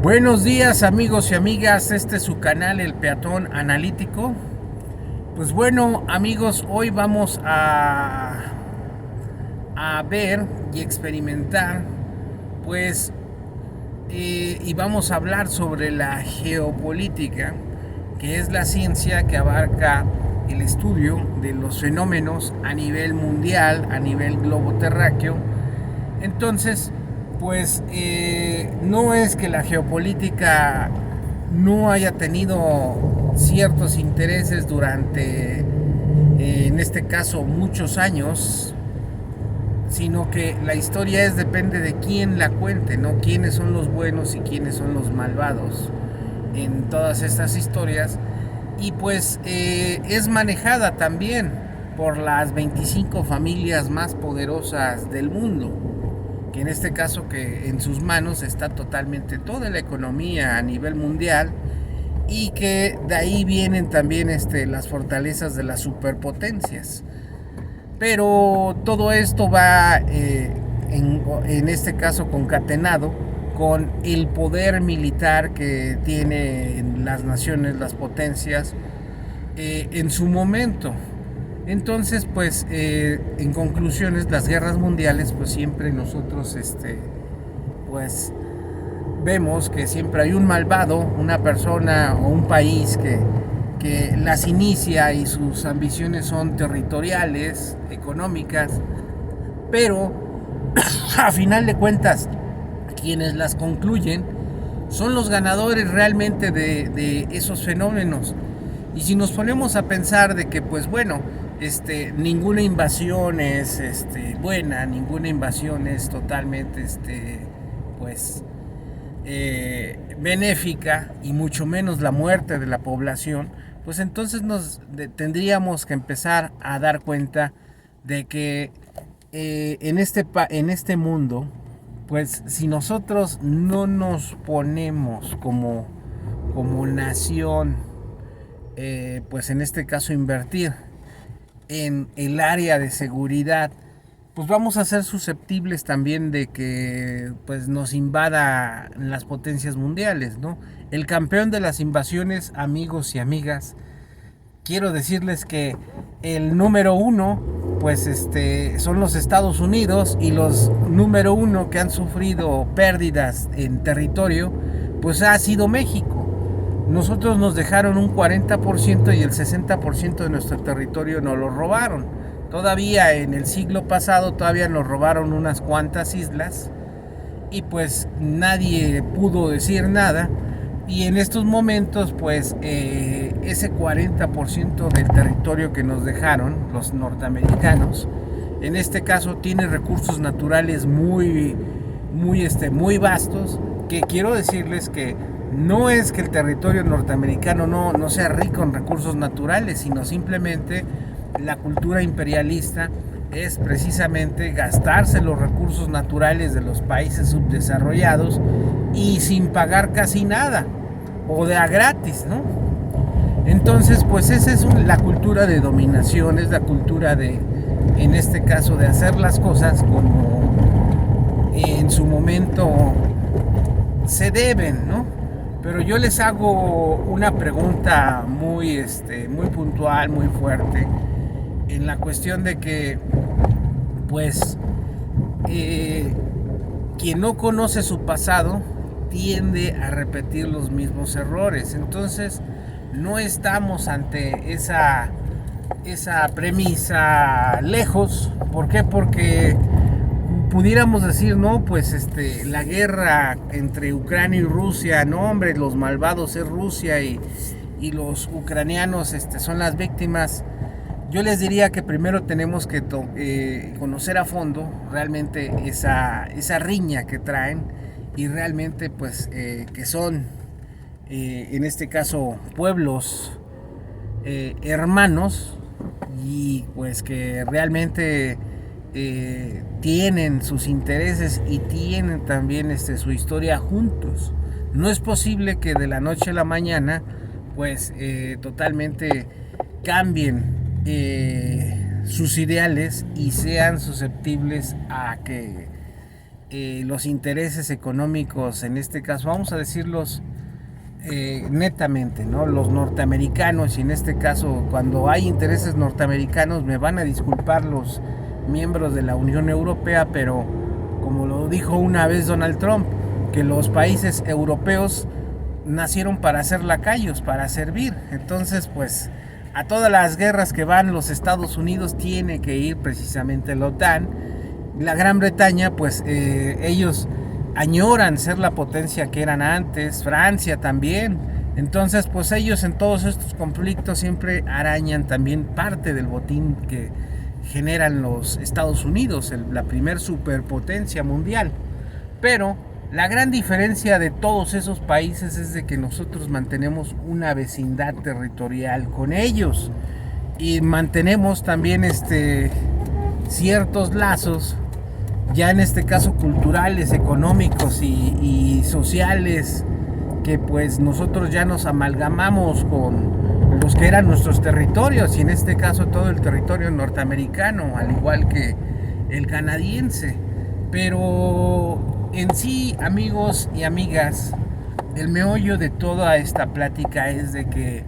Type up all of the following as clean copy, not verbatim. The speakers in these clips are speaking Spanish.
Buenos días amigos y amigas, este es su canal El Peatón Analítico. Pues bueno amigos, hoy vamos a ver y experimentar pues y vamos a hablar sobre la geopolítica, que es la ciencia que abarca el estudio de los fenómenos a nivel mundial, a nivel globo terráqueo. Entonces, pues no es que la geopolítica no haya tenido ciertos intereses durante, en este caso, muchos años, sino que la historia depende de quién la cuente, ¿no? Quiénes son los buenos y quiénes son los malvados en todas estas historias. Y pues es manejada también por las 25 familias más poderosas del mundo, que en este caso que en sus manos está totalmente toda la economía a nivel mundial, y que de ahí vienen también las fortalezas de las superpotencias. Pero todo esto va en este caso concatenado con el poder militar que tienen las naciones, las potencias, en su momento. Entonces, pues, en conclusiones, las guerras mundiales, pues siempre nosotros, pues, vemos que siempre hay un malvado, una persona o un país que las inicia y sus ambiciones son territoriales, económicas, pero a final de cuentas, quienes las concluyen son los ganadores realmente de esos fenómenos. Y si nos ponemos a pensar de que, pues bueno, ninguna invasión es buena, ninguna invasión es totalmente pues benéfica, y mucho menos la muerte de la población, pues entonces tendríamos que empezar a dar cuenta de que en este mundo, pues si nosotros no nos ponemos como nación, pues en este caso invertir en el área de seguridad, pues vamos a ser susceptibles también de que pues nos invada las potencias mundiales, ¿no? El campeón de las invasiones, amigos y amigas, quiero decirles que el número uno, pues son los Estados Unidos, y los número uno que han sufrido pérdidas en territorio, pues ha sido México. Nosotros nos dejaron un 40% y el 60% de nuestro territorio nos lo robaron. Todavía en el siglo pasado todavía nos robaron unas cuantas islas, y pues nadie pudo decir nada. Y en estos momentos, pues ese 40% del territorio que nos dejaron los norteamericanos, en este caso tiene recursos naturales muy vastos, que quiero decirles que no es que el territorio norteamericano no sea rico en recursos naturales, sino simplemente la cultura imperialista es precisamente gastarse los recursos naturales de los países subdesarrollados y sin pagar casi nada, o de a gratis, ¿no? Entonces, pues esa es la cultura de dominación, es la cultura en este caso, de hacer las cosas como en su momento se deben, ¿no? Pero yo les hago una pregunta muy puntual, muy fuerte, en la cuestión de que, pues, quien no conoce su pasado tiende a repetir los mismos errores. Entonces, no estamos ante esa premisa lejos. ¿Por qué? Porque pudiéramos decir, no, pues la guerra entre Ucrania y Rusia, no hombre, los malvados es Rusia, y los ucranianos son las víctimas. Yo les diría que primero tenemos que conocer a fondo realmente esa riña que traen, y realmente pues que son en este caso pueblos hermanos, y pues que realmente tienen sus intereses y tienen también su historia juntos. No es posible que de la noche a la mañana pues totalmente cambien sus ideales y sean susceptibles a que los intereses económicos, en este caso, vamos a decirlos netamente, ¿no? Los norteamericanos, y en este caso, cuando hay intereses norteamericanos, me van a disculpar los miembros de la Unión Europea, pero como lo dijo una vez Donald Trump, que los países europeos nacieron para ser lacayos, para servir. Entonces, pues, a todas las guerras que van los Estados Unidos tiene que ir precisamente la OTAN. La Gran Bretaña, pues, ellos añoran ser la potencia que eran antes, Francia también. Entonces, pues ellos en todos estos conflictos siempre arañan también parte del botín que generan los Estados Unidos, la primer superpotencia mundial. Pero la gran diferencia de todos esos países es de que nosotros mantenemos una vecindad territorial con ellos y mantenemos también ciertos lazos, ya en este caso culturales, económicos y sociales, que pues nosotros ya nos amalgamamos con los que eran nuestros territorios, y en este caso todo el territorio norteamericano, al igual que el canadiense. Pero en sí, amigos y amigas, el meollo de toda esta plática es de que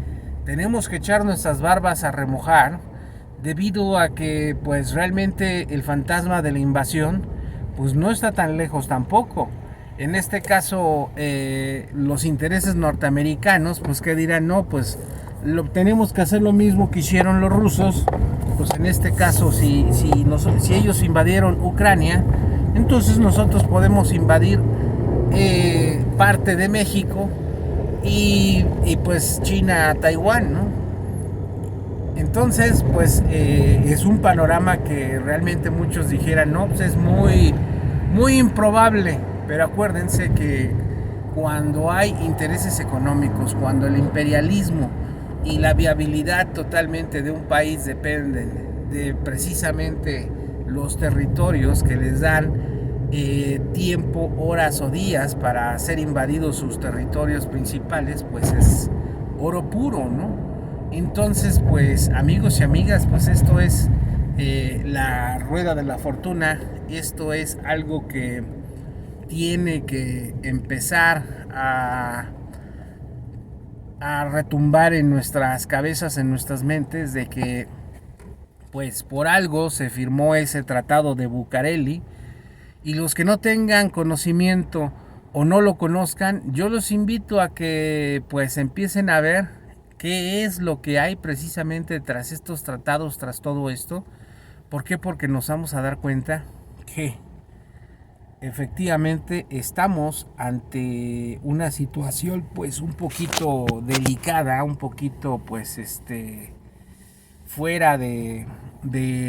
tenemos que echar nuestras barbas a remojar, debido a que pues realmente el fantasma de la invasión pues no está tan lejos tampoco. En este caso, los intereses norteamericanos, pues que dirán, no, pues tenemos que hacer lo mismo que hicieron los rusos. Pues en este caso, si ellos invadieron Ucrania, entonces nosotros podemos invadir parte de México y pues China, Taiwán, ¿no? Entonces, pues es un panorama que realmente muchos dijeran, no, pues es muy, muy improbable. Pero acuérdense que cuando hay intereses económicos, cuando el imperialismo y la viabilidad totalmente de un país dependen de precisamente los territorios que les dan tiempo, horas o días para ser invadidos sus territorios principales, pues es oro puro, ¿no? Entonces, pues amigos y amigas, pues esto es la rueda de la fortuna. Esto es algo que tiene que empezar a retumbar en nuestras cabezas, en nuestras mentes, de que pues por algo se firmó ese tratado de Bucareli, y los que no tengan conocimiento o no lo conozcan, yo los invito a que pues empiecen a ver qué es lo que hay precisamente tras estos tratados, tras todo esto. ¿Por qué? Porque nos vamos a dar cuenta que efectivamente estamos ante una situación pues un poquito delicada, un poquito pues fuera de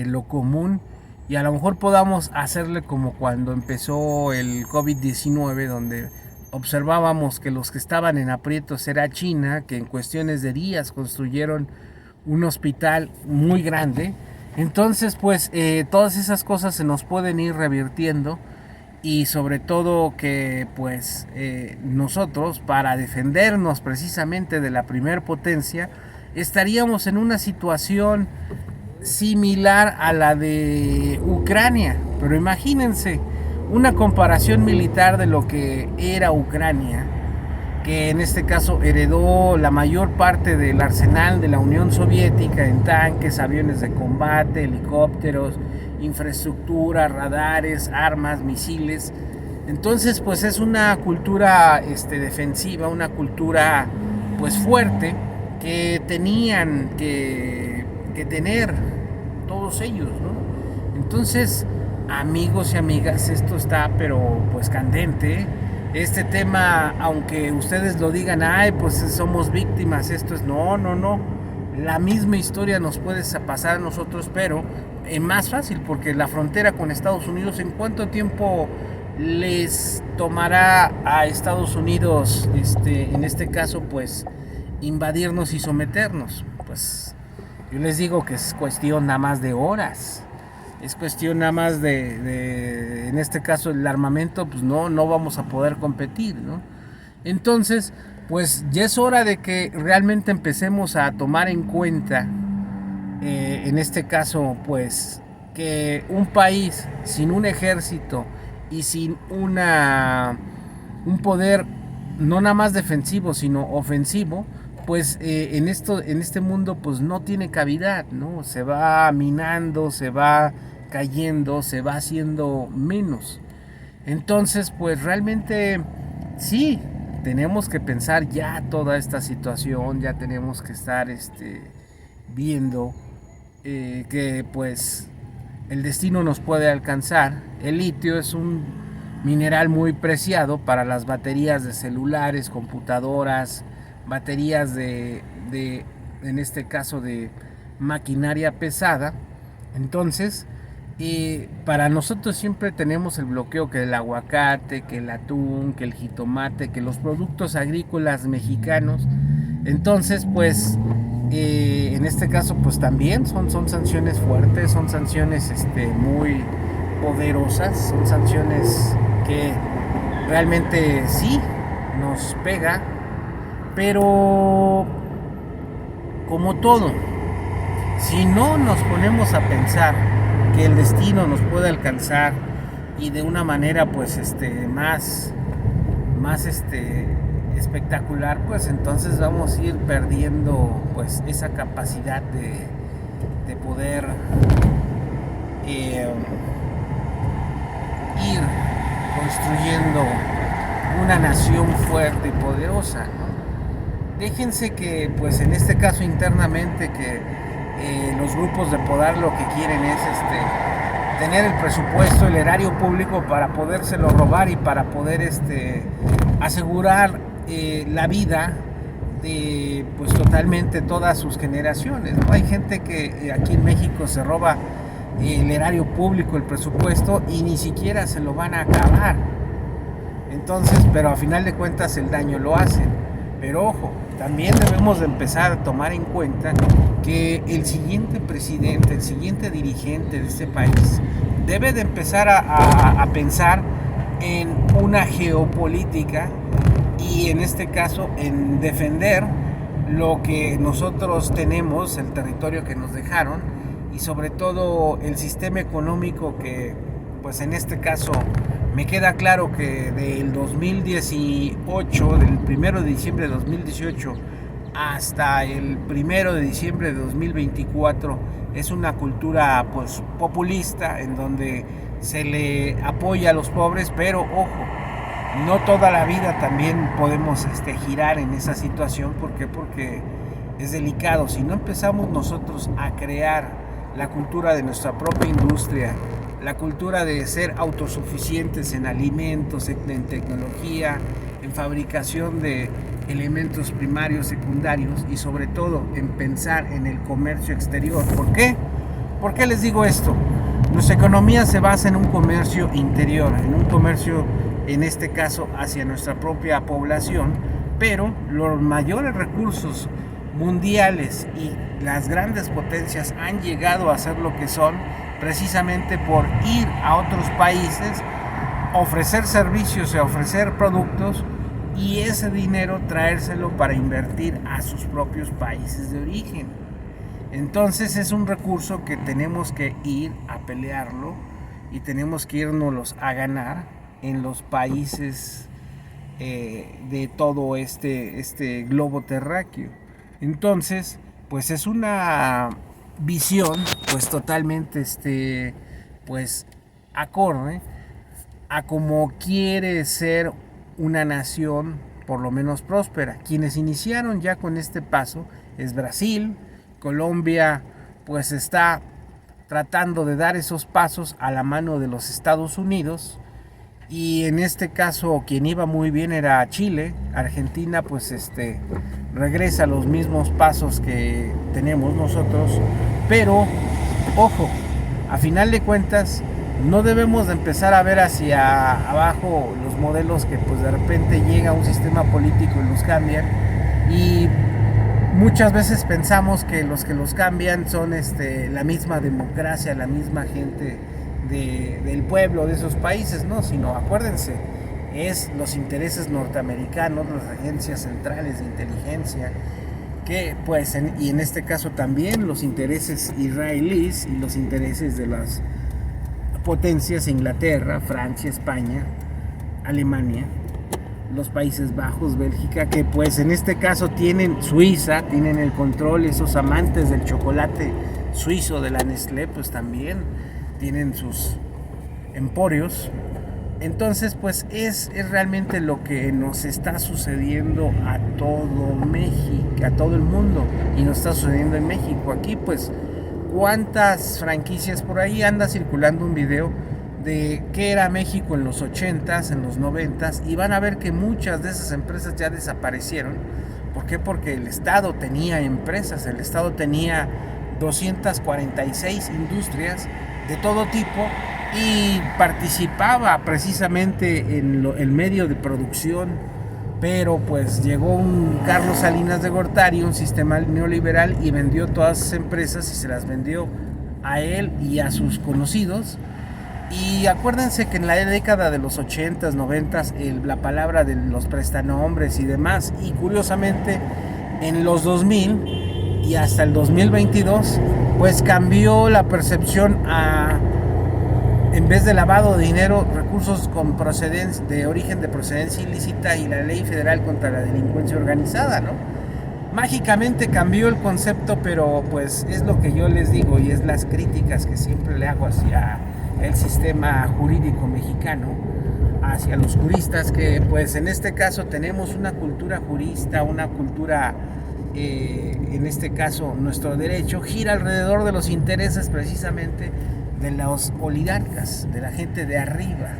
lo común, y a lo mejor podamos hacerle como cuando empezó el COVID-19, donde observábamos que los que estaban en aprietos era China, que en cuestiones de días construyeron un hospital muy grande. Entonces pues todas esas cosas se nos pueden ir revirtiendo, y sobre todo que pues nosotros, para defendernos precisamente de la primer potencia, estaríamos en una situación similar a la de Ucrania. Pero imagínense una comparación militar de lo que era Ucrania, que en este caso heredó la mayor parte del arsenal de la Unión Soviética en tanques, aviones de combate, helicópteros, infraestructura, radares, armas, misiles. Entonces pues es una cultura defensiva, una cultura pues fuerte, que tenían que tener todos ellos, ¿no? Entonces, amigos y amigas, esto está pero pues candente. Este tema, aunque ustedes lo digan, ay, pues somos víctimas, esto es, no, la misma historia nos puede pasar a nosotros, pero es más fácil, porque la frontera con Estados Unidos, ¿en cuánto tiempo les tomará a Estados Unidos, en este caso, pues invadirnos y someternos? Pues yo les digo que es cuestión nada más de horas. Es cuestión nada más de en este caso el armamento, pues no vamos a poder competir, ¿no? Entonces, pues ya es hora de que realmente empecemos a tomar en cuenta, en este caso, pues que un país sin un ejército y sin un poder no nada más defensivo, sino ofensivo, pues en este mundo pues no tiene cavidad, ¿no? Se va minando, se va cayendo, se va haciendo menos. Entonces, pues realmente sí, tenemos que pensar ya toda esta situación, ya tenemos que estar viendo que pues el destino nos puede alcanzar. El litio es un mineral muy preciado para las baterías de celulares, computadoras, baterías en este caso de maquinaria pesada. Entonces, para nosotros siempre tenemos el bloqueo que el aguacate, que el atún, que el jitomate, que los productos agrícolas mexicanos. Entonces, pues, en este caso, pues también son sanciones fuertes, son sanciones muy poderosas, son sanciones que realmente sí nos pega, pero como todo, si no nos ponemos a pensar que el destino nos puede alcanzar y de una manera pues más espectacular, pues entonces vamos a ir perdiendo pues esa capacidad de poder ir construyendo una nación fuerte y poderosa, ¿no? Déjense que pues en este caso internamente que los grupos de poder lo que quieren es tener el presupuesto, el erario público para podérselo robar y para poder asegurar la vida de pues totalmente todas sus generaciones, ¿no? Hay gente que aquí en México se roba el erario público, el presupuesto, y ni siquiera se lo van a acabar. Entonces, pero a final de cuentas el daño lo hacen. Pero ojo, también debemos de empezar a tomar en cuenta que el siguiente presidente, el siguiente dirigente de este país debe de empezar a pensar en una geopolítica y en este caso en defender lo que nosotros tenemos, el territorio que nos dejaron y sobre todo el sistema económico que pues en este caso me queda claro que del 2018, del 1 de diciembre de 2018 hasta el 1 de diciembre de 2024 es una cultura pues populista en donde se le apoya a los pobres, pero ojo, no toda la vida también podemos girar en esa situación. ¿Por qué? Porque es delicado. Si no empezamos nosotros a crear la cultura de nuestra propia industria, la cultura de ser autosuficientes en alimentos, en tecnología, en fabricación de elementos primarios, secundarios y sobre todo en pensar en el comercio exterior. ¿Por qué? ¿Por qué les digo esto? Nuestra economía se basa en un comercio interior, en un comercio en este caso hacia nuestra propia población, pero los mayores recursos mundiales y las grandes potencias han llegado a ser lo que son precisamente por ir a otros países, ofrecer servicios y ofrecer productos y ese dinero traérselo para invertir a sus propios países de origen. Entonces es un recurso que tenemos que ir a pelearlo y tenemos que irnos a ganar en los países de todo este globo terráqueo. Entonces, pues es una visión pues totalmente pues acorde a como quiere ser una nación por lo menos próspera. Quienes iniciaron ya con este paso es Brasil. Colombia pues está tratando de dar esos pasos a la mano de los Estados Unidos y en este caso quien iba muy bien era Chile. Argentina pues regresa a los mismos pasos que tenemos nosotros, pero ojo, a final de cuentas no debemos de empezar a ver hacia abajo los modelos que pues de repente llega un sistema político y los cambian y muchas veces pensamos que los cambian son la misma democracia, la misma gente del pueblo de esos países, no, sino acuérdense, es los intereses norteamericanos, las agencias centrales de inteligencia, que pues y en este caso también los intereses israelíes y los intereses de las potencias: Inglaterra, Francia, España, Alemania, los Países Bajos, Bélgica, que pues en este caso tienen Suiza, tienen el control. Esos amantes del chocolate suizo de la Nestlé pues también tienen sus emporios. Entonces pues es realmente lo que nos está sucediendo a todo México, a todo el mundo, y nos está sucediendo en México. Aquí pues cuántas franquicias, por ahí anda circulando un video de qué era México en los 80s, en los 90s, y van a ver que muchas de esas empresas ya desaparecieron. ¿Por qué? Porque el Estado tenía empresas, el Estado tenía 246 industrias de todo tipo y participaba precisamente en el medio de producción, pero pues llegó un Carlos Salinas de Gortari, un sistema neoliberal, y vendió todas esas empresas y se las vendió a él y a sus conocidos. Y acuérdense que en la década de los 80s, 90s, la palabra de los prestanombres y demás, y curiosamente en los 2000 y hasta el 2022, pues cambió la percepción a, en vez de lavado de dinero, recursos con procedencia, de origen de procedencia ilícita, y la ley federal contra la delincuencia organizada, ¿no? Mágicamente cambió el concepto, pero pues es lo que yo les digo, y es las críticas que siempre le hago hacia el sistema jurídico mexicano, hacia los juristas, que pues en este caso tenemos una cultura jurista, una cultura, en este caso nuestro derecho gira alrededor de los intereses precisamente de los oligarcas, de la gente de arriba.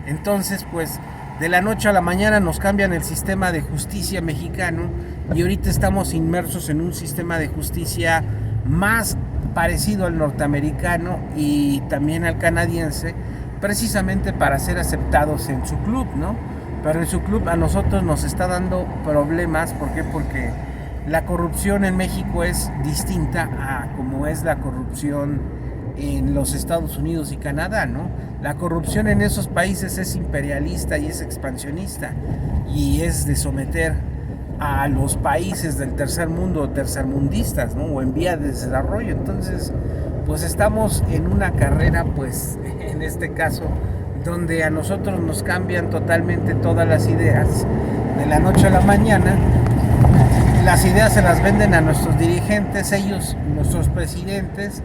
Entonces pues de la noche a la mañana nos cambian el sistema de justicia mexicano, y ahorita estamos inmersos en un sistema de justicia más parecido al norteamericano y también al canadiense, precisamente para ser aceptados en su club, ¿no? Pero en su club a nosotros nos está dando problemas. ¿Por qué? Porque la corrupción en México es distinta a como es la corrupción en los Estados Unidos y Canadá, ¿no? La corrupción en esos países es imperialista y es expansionista, y es de someter a los países del tercer mundo, tercermundistas, ¿no? O en vía de desarrollo. Entonces pues estamos en una carrera, pues en este caso, donde a nosotros nos cambian totalmente todas las ideas de la noche a la mañana. Las ideas se las venden a nuestros dirigentes, ellos, nuestros presidentes,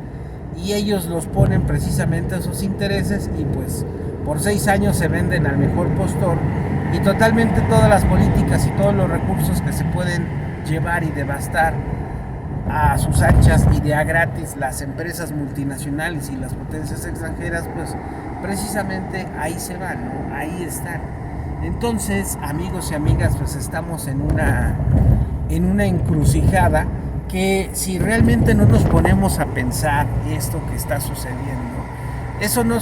y ellos los ponen precisamente a sus intereses, y pues por 6 años se venden al mejor postor, y totalmente todas las políticas y todos los recursos que se pueden llevar y devastar a sus anchas y de a gratis las empresas multinacionales y las potencias extranjeras, pues precisamente ahí se van, ¿no? Ahí están. Entonces, amigos y amigas, pues estamos en una encrucijada que, si realmente no nos ponemos a pensar esto que está sucediendo, esto no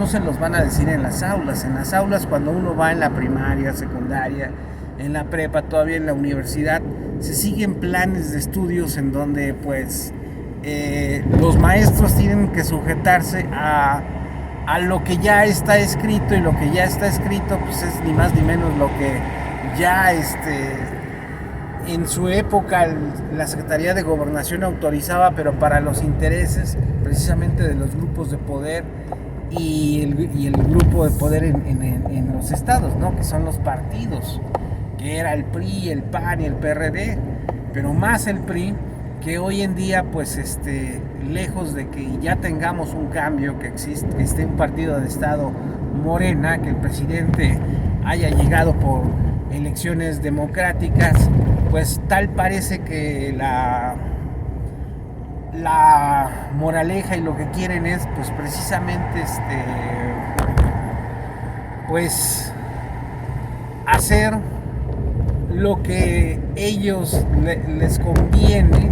se los van a decir en las aulas. En las aulas, cuando uno va en la primaria, secundaria, en la prepa, todavía en la universidad, se siguen planes de estudios en donde pues los maestros tienen que sujetarse a lo que ya está escrito, y lo que ya está escrito pues es ni más ni menos lo que ya en su época la Secretaría de Gobernación autorizaba, pero para los intereses precisamente de los grupos de poder y el grupo de poder en los estados, ¿no? Que son los partidos, que era el PRI, el PAN y el PRD, pero más el PRI, que hoy en día pues lejos de que ya tengamos un cambio, que esté un partido de estado, Morena, que el presidente haya llegado por elecciones democráticas, pues tal parece que la moraleja y lo que quieren es pues precisamente pues hacer lo que ellos les conviene.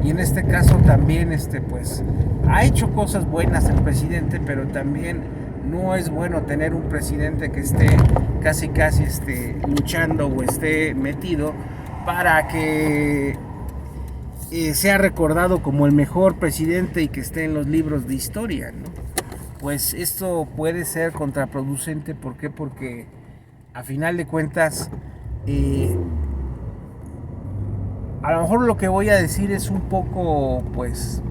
Y en este caso también pues ha hecho cosas buenas el presidente, pero también no es bueno tener un presidente que esté casi luchando o esté metido para que sea recordado como el mejor presidente y que esté en los libros de historia, ¿no? Pues esto puede ser contraproducente. ¿Por qué? Porque a final de cuentas a lo mejor lo que voy a decir es un poco pues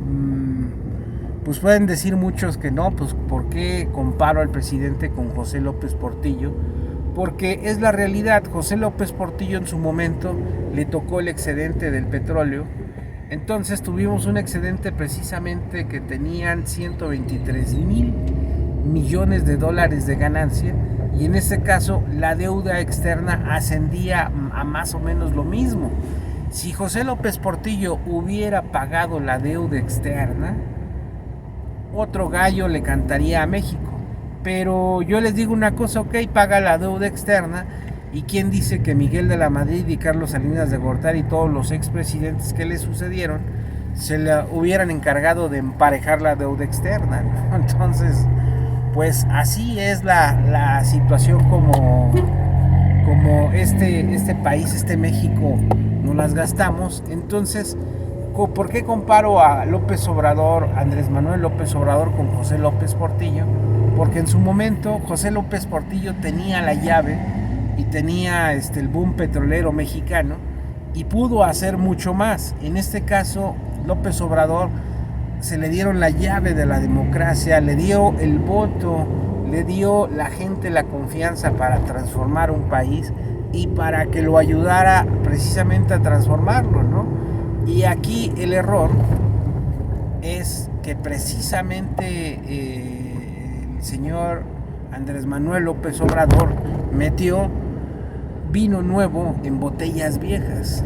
Pues pueden decir muchos que no, pues ¿por qué comparo al presidente con José López Portillo? Porque es la realidad. José López Portillo en su momento le tocó el excedente del petróleo. Entonces tuvimos un excedente precisamente que tenían 123,000 millones de dólares de ganancia, y en este caso la deuda externa ascendía a más o menos lo mismo. Si José López Portillo hubiera pagado la deuda externa, otro gallo le cantaría a México. Pero yo les digo una cosa, ok, paga la deuda externa, y quién dice que Miguel de la Madrid y Carlos Salinas de Gortari y todos los expresidentes que le sucedieron se le hubieran encargado de emparejar la deuda externa, ¿no? Entonces, pues así es la situación como este país, este México, nos las gastamos. Entonces, ¿por qué comparo a López Obrador, Andrés Manuel López Obrador, con José López Portillo? Porque en su momento José López Portillo tenía la llave y tenía el boom petrolero mexicano y pudo hacer mucho más. En este caso, López Obrador se le dieron la llave de la democracia, le dio el voto, le dio la gente la confianza para transformar un país y para que lo ayudara precisamente a transformarlo, ¿no? Y aquí el error es que precisamente el señor Andrés Manuel López Obrador metió vino nuevo en botellas viejas.